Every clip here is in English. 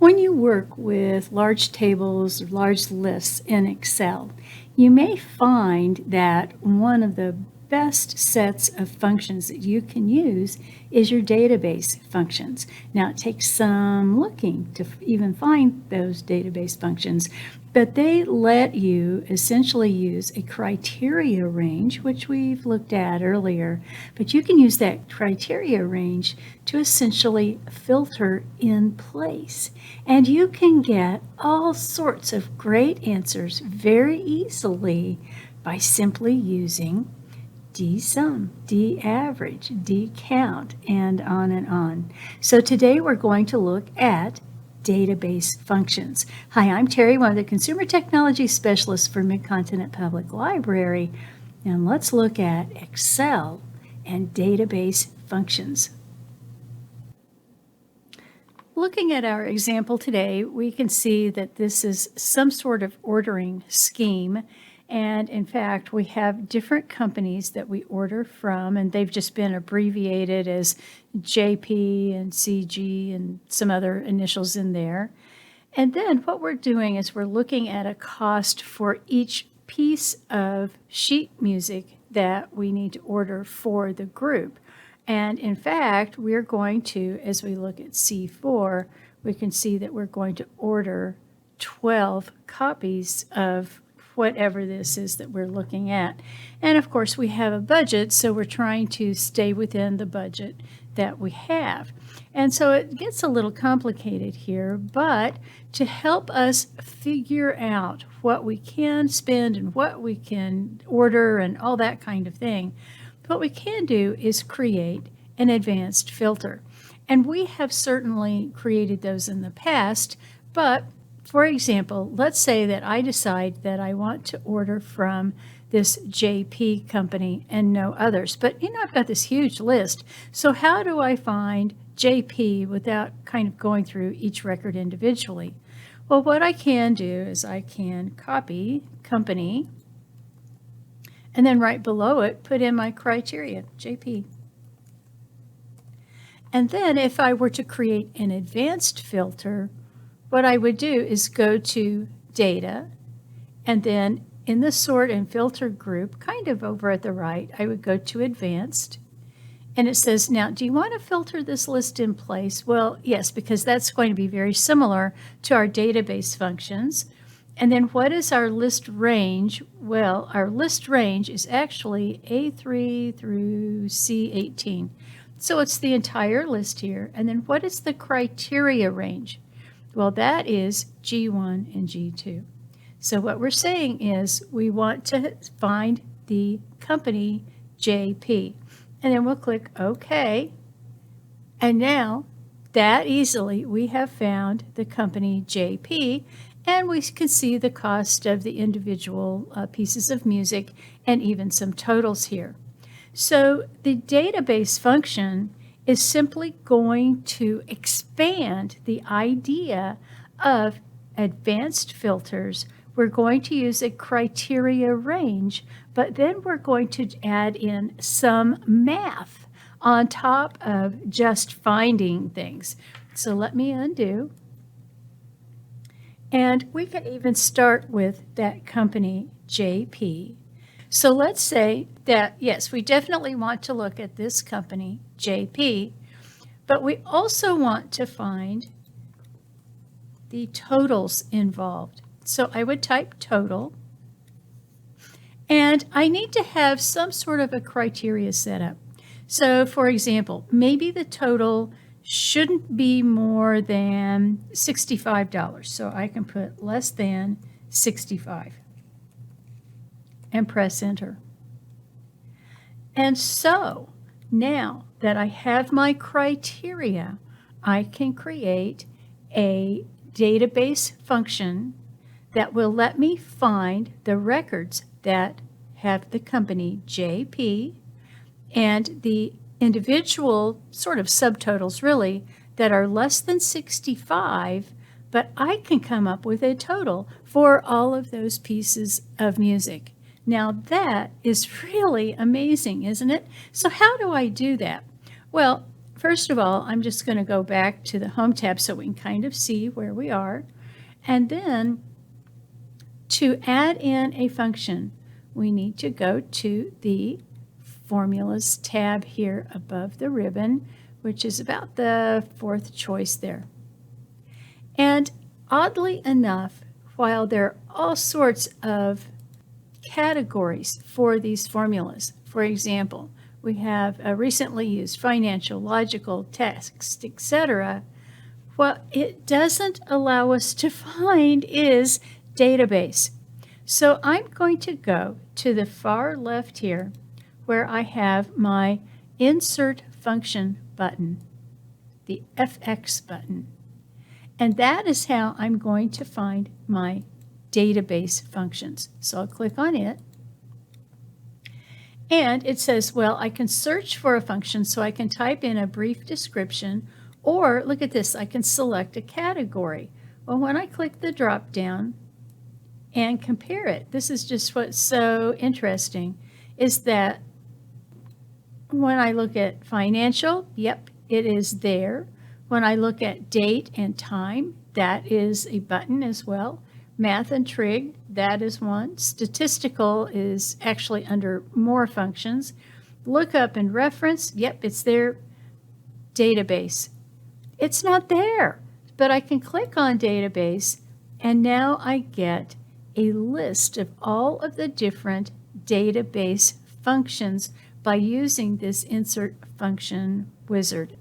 When you work with large tables, large lists in Excel, you may find that one of the best sets of functions that you can use is your database functions. Now, it takes some looking to even find those database functions, but they let you essentially use a criteria range, which we've looked at earlier. But you can use that criteria range to essentially filter in place. And you can get all sorts of great answers very easily by simply using Dsum, Daverage, Dcount, and on and on. So today we're going to look at database functions. Hi, I'm Terry, one of the Consumer Technology Specialists for Mid-Continent Public Library, and let's look at Excel and database functions. Looking at our example today, we can see that this is some sort of ordering scheme. And in fact, we have different companies that we order from, and they've just been abbreviated as JP and CG and some other initials in there. And then what we're doing is we're looking at a cost for each piece of sheet music that we need to order for the group. And in fact, we're going to, as we look at C4, we can see that we're going to order 12 copies of whatever this is that we're looking at. And of course, we have a budget, so we're trying to stay within the budget that we have. And so it gets a little complicated here, but to help us figure out what we can spend and what we can order and all that kind of thing, what we can do is create an advanced filter. And we have certainly created those in the past, but for example, let's say that I decide that I want to order from this JP company and no others. But I've got this huge list. So how do I find JP without kind of going through each record individually? Well, what I can do is I can copy company and then right below it, put in my criteria, JP. And then if I were to create an advanced filter, what I would do is go to Data, and then in the Sort and Filter group, kind of over at the right, I would go to Advanced. And it says, now, do you want to filter this list in place? Well, yes, because that's going to be very similar to our database functions. And then what is our list range? Well, our list range is actually A3 through C18. So it's the entire list here. And then what is the criteria range? Well, that is G1 and G2. So what we're saying is we want to find the company JP. And then we'll click OK. And now, that easily, we have found the company JP. And we can see the cost of the individual pieces of music and even some totals here. So the database function is simply going to expand the idea of advanced filters. We're going to use a criteria range, but then we're going to add in some math on top of just finding things. So let me undo. And we can even start with that company JP. So let's say that, yes, we definitely want to look at this company, JP, but we also want to find the totals involved. So I would type total, and I need to have some sort of a criteria set up. So for example, maybe the total shouldn't be more than $65. So I can put less than 65 and press enter. And so now that I have my criteria, I can create a database function that will let me find the records that have the company JP and the individual sort of subtotals really that are less than 65, but I can come up with a total for all of those pieces of music. Now that is really amazing, isn't it? So how do I do that? Well, First of all, I'm just going to go back to the Home tab so we can kind of see where we are. And then to add in a function, we need to go to the Formulas tab here above the ribbon, which is about the fourth choice there. And oddly enough, while there are all sorts of categories for these formulas, for example, we have a recently used, financial, logical, text, etc. What it doesn't allow us to find is database. So I'm going to go to the far left here where I have my Insert Function button, the FX button. And that is how I'm going to find my database functions. So I'll click on it. And it says, well, I can search for a function, so I can type in a brief description, or look at this, I can select a category. Well, when I click the drop down and compare it, this is just what's so interesting, is that when I look at financial, yep, it is there. When I look at date and time, that is a button as well. Math and trig, that is one. Statistical is actually under more functions. Lookup and reference, yep, it's there. Database, it's not there, but I can click on database and now I get a list of all of the different database functions by using this insert function wizard.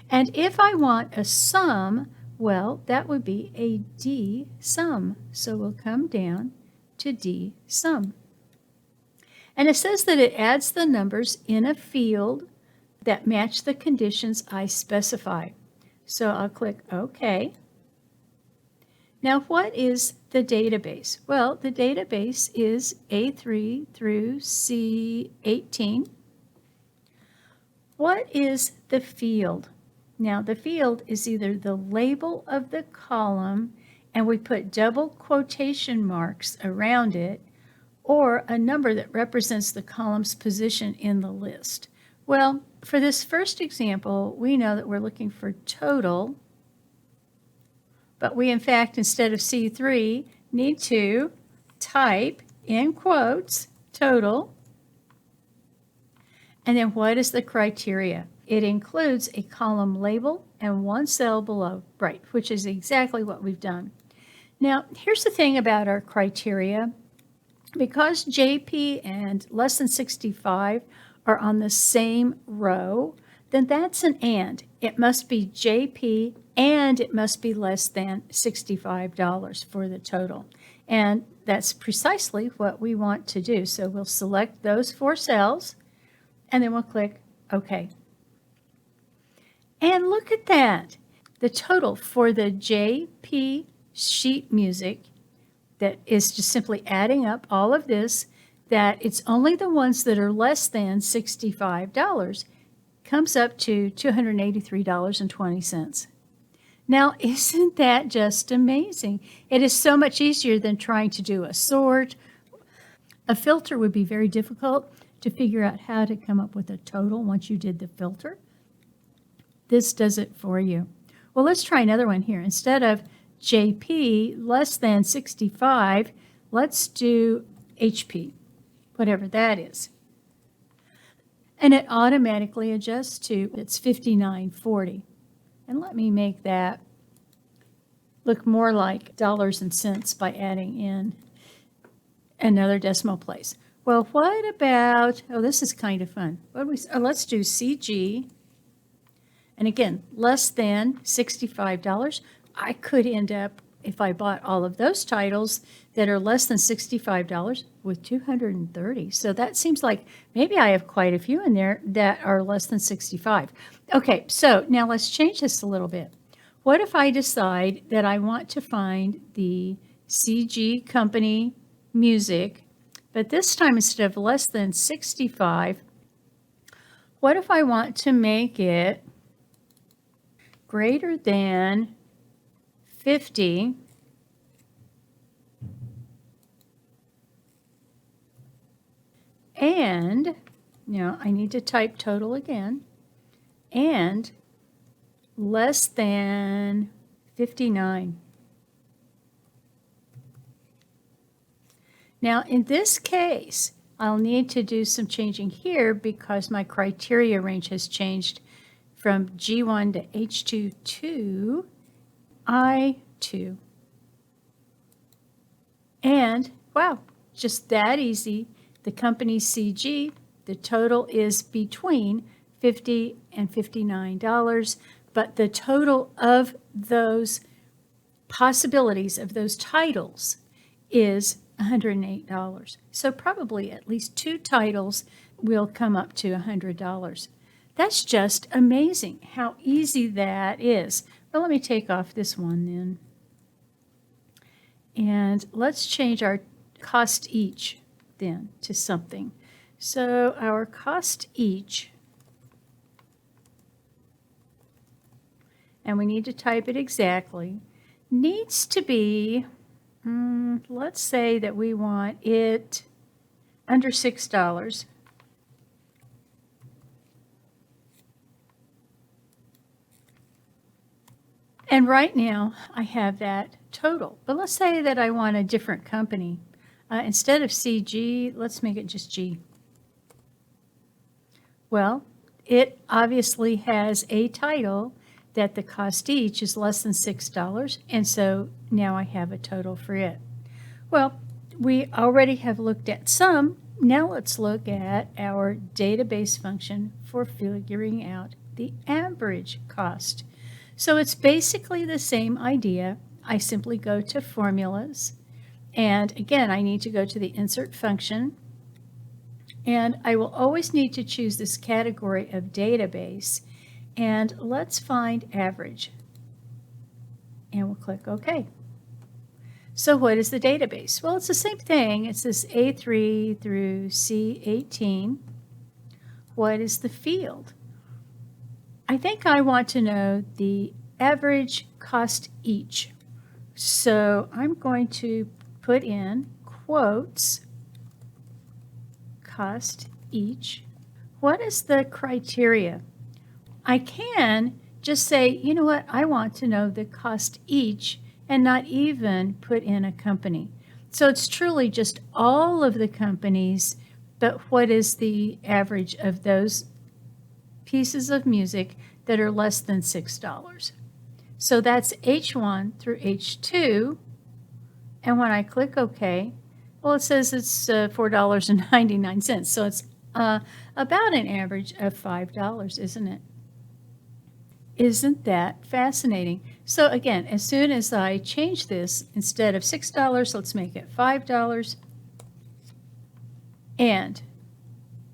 And if I want a sum, well, that would be a Dsum. So we'll come down to Dsum. And it says that it adds the numbers in a field that match the conditions I specify. So I'll click OK. Now, what is the database? Well, the database is A3 through C18. What is the field? Now, the field is either the label of the column, and we put double quotation marks around it, or a number that represents the column's position in the list. Well, for this first example, we know that we're looking for total, but we, in fact, instead of C3, need to type in quotes total. And then what is the criteria? It includes a column label and one cell below, right, which is exactly what we've done. Now, here's the thing about our criteria. Because JP and less than 65 are on the same row, then that's an and. It must be JP and it must be less than $65 for the total. And that's precisely what we want to do. So we'll select those 4 cells and then we'll click OK. And look at that. The total for the JP sheet music, that is just simply adding up all of this, that it's only the ones that are less than $65, comes up to $283.20. Now, isn't that just amazing? It is so much easier than trying to do a sort. A filter would be very difficult to figure out how to come up with a total once you did the filter. This does it for you. Well, let's try another one here. Instead of JP less than 65, let's do HP, whatever that is. And it automatically adjusts to it's 59.40. And let me make that look more like dollars and cents by adding in another decimal place. Well, what about, oh, this is kind of fun. Let's do CG. And again, less than $65. I could end up, if I bought all of those titles that are less than $65, with $230. So that seems like maybe I have quite a few in there that are less than 65. Okay, so now let's change this a little bit. What if I decide that I want to find the CG company music, but this time instead of less than 65, what if I want to make it greater than 50, and now I need to type total again, and less than 59. Now, in this case, I'll need to do some changing here because my criteria range has changed from G1 to H2 to I2. And, wow, just that easy. The company CG, the total is between $50 and $59, but the total of those possibilities of those titles is $108. So probably at least 2 titles will come up to $100. That's just amazing how easy that is. Well, let me take off this one then. And let's change our cost each then to something. So our cost each, and we need to type it exactly, needs to be, let's say that we want it under $6. And right now I have that total. But let's say that I want a different company. Instead of CG, let's make it just G. Well, it obviously has a title that the cost each is less than $6, and so now I have a total for it. Well, we already have looked at sum. Now let's look at our database function for figuring out the average cost. So it's basically the same idea. I simply go to formulas, and again, I need to go to the insert function, and I will always need to choose this category of database, and let's find average, and we'll click OK. So what is the database? Well, it's the same thing. It's this A3 through C18. What is the field? I think I want to know the average cost each. So I'm going to put in quotes, cost each. What is the criteria? I can just say, you know what, I want to know the cost each and not even put in a company. So it's truly just all of the companies, but what is the average of those pieces of music that are less than $6? So that's H1 through H2, and when I click OK, well, it says it's $4.99, so it's about an average of $5, isn't it? Isn't that fascinating? So again, as soon as I change this, instead of $6, let's make it $5, and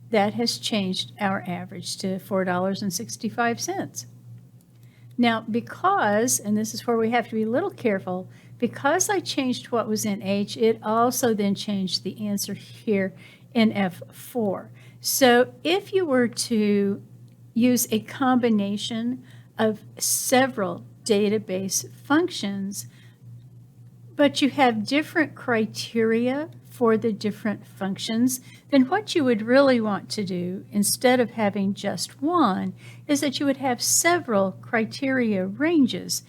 that has changed our average to $4.65. Now, because, and this is where we have to be a little careful, because I changed what was in H, it also then changed the answer here in F4. So if you were to use a combination of several database functions, but you have different criteria for the different functions, then what you would really want to do, instead of having just one, is that you would have several criteria ranges,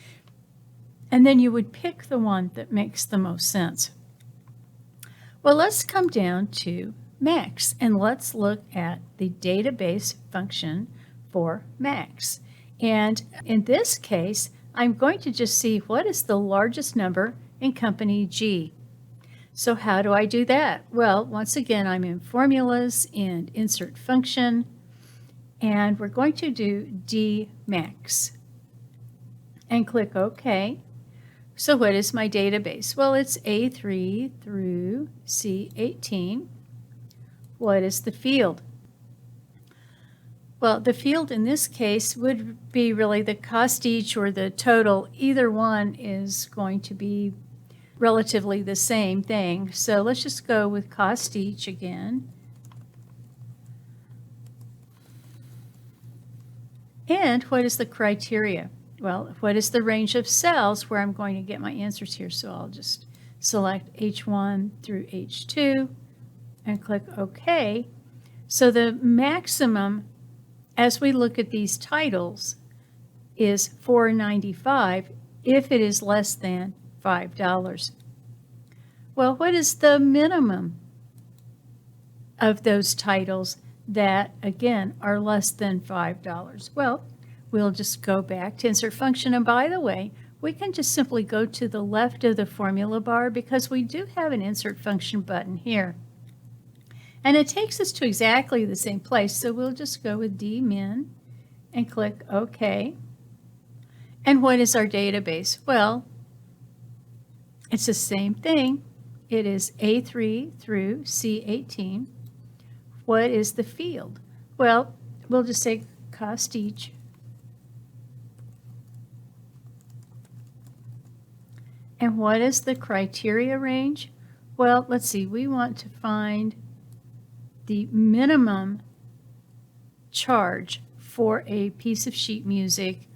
and then you would pick the one that makes the most sense. Well, let's come down to max, and let's look at the database function for max. And in this case, I'm going to just see what is the largest number in company G. So how do I do that? Well, once again, I'm in formulas and insert function, and we're going to do Dmax and click OK. So what is my database? Well, it's A3 through C18. What is the field? Well, the field in this case would be really the cost each or the total. Either one is going to be relatively the same thing. So let's just go with cost each again. And what is the criteria? Well, what is the range of cells where I'm going to get my answers here? So I'll just select H1 through H2 and click OK. So the maximum, as we look at these titles, is $4.95 if it is less than $5. Well, what is the minimum of those titles that, again, are less than $5? Well, we'll just go back to insert function. And by the way, we can just simply go to the left of the formula bar because we do have an insert function button here. And it takes us to exactly the same place. So we'll just go with Dmin and click OK. And what is our database? Well, it's the same thing. It is A3 through C18. What is the field? Well, we'll just say cost each. And what is the criteria range? Well, let's see. We want to find the minimum charge for a piece of sheet music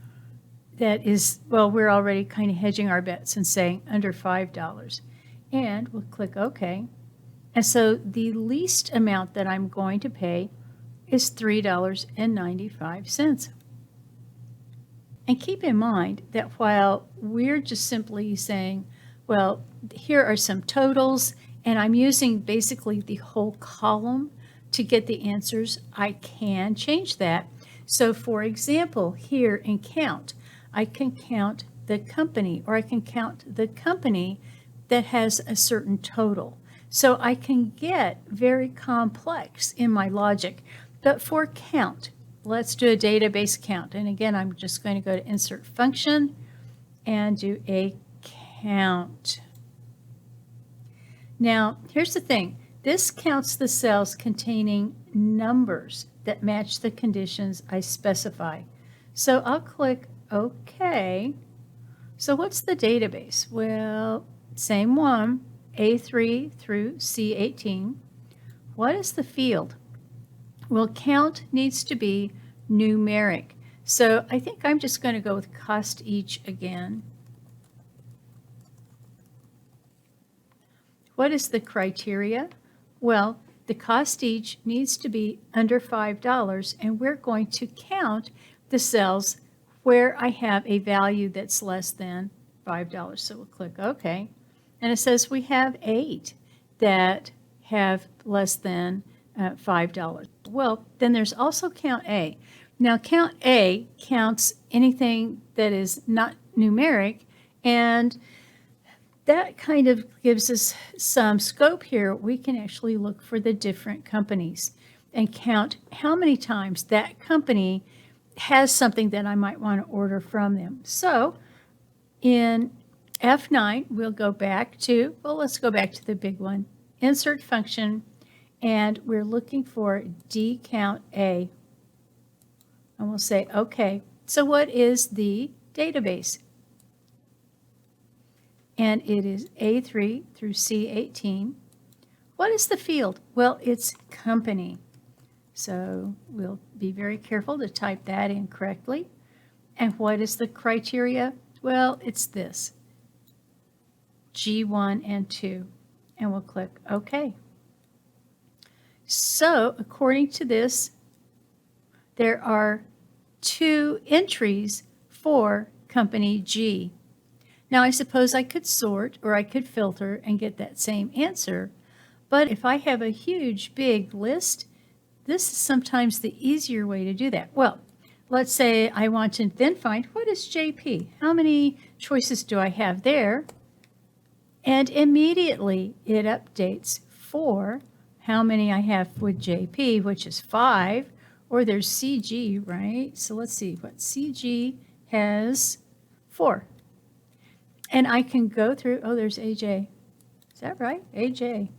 that is, well, we're already kind of hedging our bets and saying under $5. And we'll click OK. And so the least amount that I'm going to pay is $3.95. And keep in mind that while we're just simply saying, well, here are some totals, and I'm using basically the whole column to get the answers, I can change that. So for example, here in count, I can count the company, or I can count the company that has a certain total. So I can get very complex in my logic. But for count, let's do a database count. And again, I'm just going to go to insert function and do a count. Now, here's the thing. This counts the cells containing numbers that match the conditions I specify. So I'll click OK. So what's the database? Well, same one, A3 through C18. What is the field? Well, count needs to be numeric. So I think I'm just going to go with cost each again. What is the criteria? Well, the cost each needs to be under $5, and we're going to count the cells where I have a value that's less than $5. So we'll click OK. And it says we have 8 that have less than $5. Well, then there's also count A. Now, count A counts anything that is not numeric, and that kind of gives us some scope here. We can actually look for the different companies and count how many times that company has something that I might want to order from them. So in F9, we'll go back to, well, let's go back to the big one, insert function, and we're looking for Dcount A. And we'll say, OK. So what is the database? And it is A3 through C18. What is the field? Well, it's company. So we'll be very careful to type that in correctly. And what is the criteria? Well, it's this, G1 and 2. And we'll click OK. So according to this, there are 2 entries for company G. Now, I suppose I could sort or I could filter and get that same answer, but if I have a huge, big list, this is sometimes the easier way to do that. Well, let's say I want to then find what is JP? How many choices do I have there? And immediately it updates for how many I have with JP, which is 5, or there's CG, right? So let's see what CG has 4. And I can go through, oh, there's AJ. Is that right? AJ.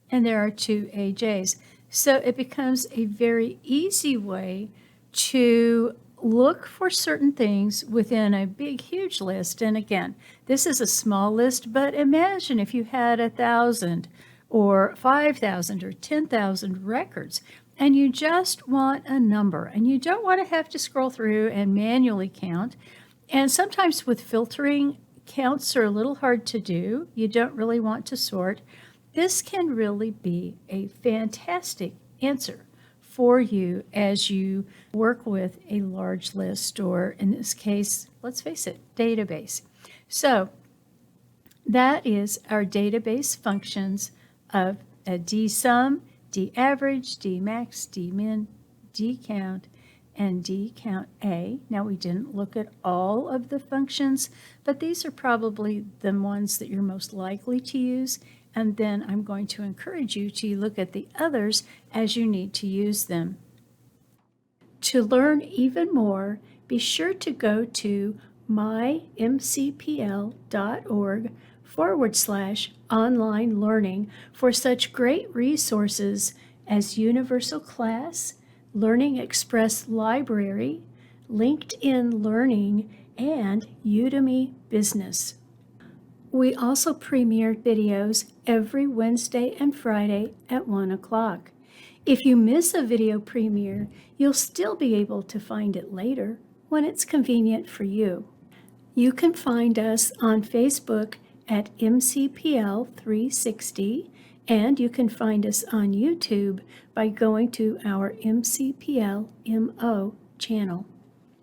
And there are 2 AJs. So it becomes a very easy way to look for certain things within a big, huge list. And again, this is a small list, but imagine if you had 1,000 or 5,000 or 10,000 records. And you just want a number, and you don't want to have to scroll through and manually count. And sometimes with filtering, counts are a little hard to do. You don't really want to sort. This can really be a fantastic answer for you as you work with a large list, or in this case, let's face it, database. So that is our database functions of a Dsum, Daverage, Dmax, Dmin, Dcount, and Dcounta. Now, we didn't look at all of the functions, but these are probably the ones that you're most likely to use, and then I'm going to encourage you to look at the others as you need to use them. To learn even more, be sure to go to mymcpl.org/online learning for such great resources as Universal Class, Learning Express Library, LinkedIn Learning, and Udemy Business. We also premiere videos every Wednesday and Friday at 1 o'clock. If you miss a video premiere, you'll still be able to find it later when it's convenient for you. You can find us on Facebook at MCPL 360, and you can find us on YouTube by going to our MCPL MO channel.